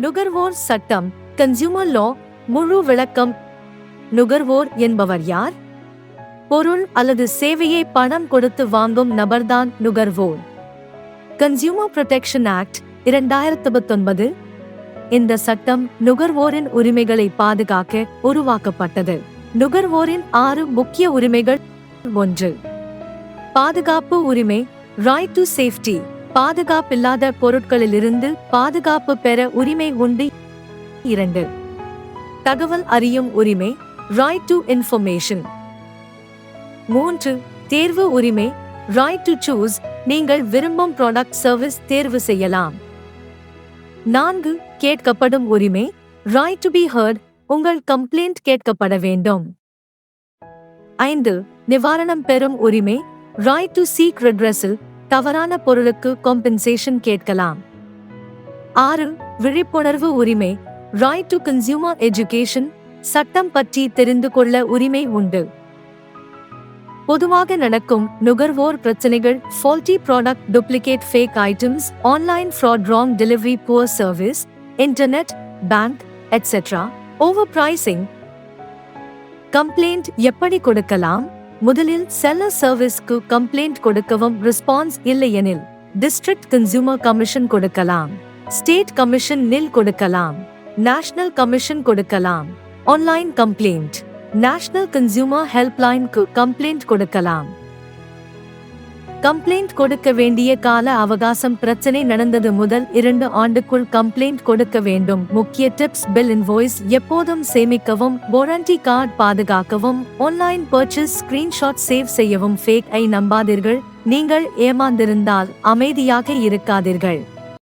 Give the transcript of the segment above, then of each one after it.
நுகர்வோர் சட்டம் கன்சியூமர் லா முழு விளக்கம். நுகர்வோர் என்பவர் யார்? பொருள் அல்லது சேவையை பணம் கொடுத்து வாங்கும் நபர்தான் நுகர்வோர். கன்சியூமர் புரொடெக்ஷன் ஆக்ட் 2019 இந்த சட்டம் நுகர்வோரின் உரிமைகளை பாதுகாக்க உருவாக்கப்பட்டது. நுகர்வோரின் 6 முக்கிய உரிமைகள். 1. பாதுகாப்பு உரிமை ரைட் டு சேஃப்டி. பாதுகாப்பில்லாத பொருட்களிலிருந்து பாதுகாப்பு பெற உரிமை உண்டு. 2. தகவல் அறியும் உரிமை ரைட் டு இன்ஃபர்மேஷன். 3. தேர்வு உரிமை ரைட் டு சூஸ். நீங்கள் விரும்பும் ப்ராடக்ட் சர்வீஸ் தேர்வு செய்யலாம். 4. கேட்கப்படும் உரிமை ரைட் டு பி ஹர்ட். உங்கள் கம்ப்ளைண்ட் கேட்கப்பட வேண்டும். 5. நிவாரணம் பெறும் உரிமை ரைட் டு சீக் ரெட்ரெசல். தவறான பொருளுக்கு காம்பன்சேஷன் கேட்கலாம். 6. விழிப்புணர்வு உரிமை ரைட் டு கன்சியூமர் எஜுகேஷன். சட்டம் பற்றி தெரிந்து கொள்ள உரிமை உண்டு. பொதுவாக நடக்கும் நுகர்வோர் பிரச்சனைகள் faulty product, duplicate fake items, online fraud, wrong delivery, poor service, internet, bank, etc. overpricing. Complaint எப்படி கொடுக்கலாம்? முதலில் செல்லர் சர்வீஸ்க்கு கம்ப்ளைண்ட் கொடுக்கவும். ரெஸ்பான்ஸ் இல்லையெனில் டிஸ்ட்ரிக்ட் கன்சியூமர் கமிஷன் கொடுக்கலாம். ஸ்டேட் கமிஷன் நில் கொடுக்கலாம். நேஷனல் கமிஷன் கொடுக்கலாம். ஆன்லைன் கம்ப்ளைண்ட் நேஷனல் கன்சியூமர் ஹெல்ப்லைனுக்கு கம்ப்ளைண்ட் கொடுக்கலாம். கம்ப்ளைண்ட் கொடுக்க வேண்டிய கால அவகாசம் பிரச்சனை நடந்தது முதல் 2 ஆண்டுக்குள் கம்ப்ளைண்ட் கொடுக்க வேண்டும். முக்கிய டிப்ஸ்: பில் இன்வாய்ஸ் எப்போதும் சேமிக்கவும், வாரண்டி கார்டு பாதுகாக்கவும், ஆன்லைன் பர்ச்சேஸ் ஸ்கிரீன்ஷாட் சேவ் செய்யவும். ஃபேக் ஐ நம்பாதீர்கள். நீங்கள் ஏமாந்திருந்தால் அமைதியாக இருக்காதீர்கள்.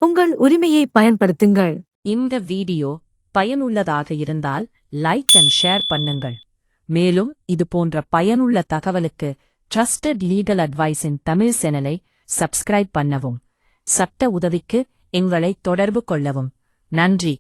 உங்கள் உரிமையை பயன்படுத்துங்கள். இந்த வீடியோ பயனுள்ளதாக இருந்தால் லைக் அண்ட் ஷேர் பண்ணுங்கள். மேலும் இது போன்ற பயனுள்ள தகவலுக்கு ட்ரஸ்டட் லீகல் அட்வைஸின் தமிழ் சேனலை சப்ஸ்கிரைப் பண்ணவும். சட்ட உதவிக்கு எங்களை தொடர்பு கொள்ளவும். நன்றி.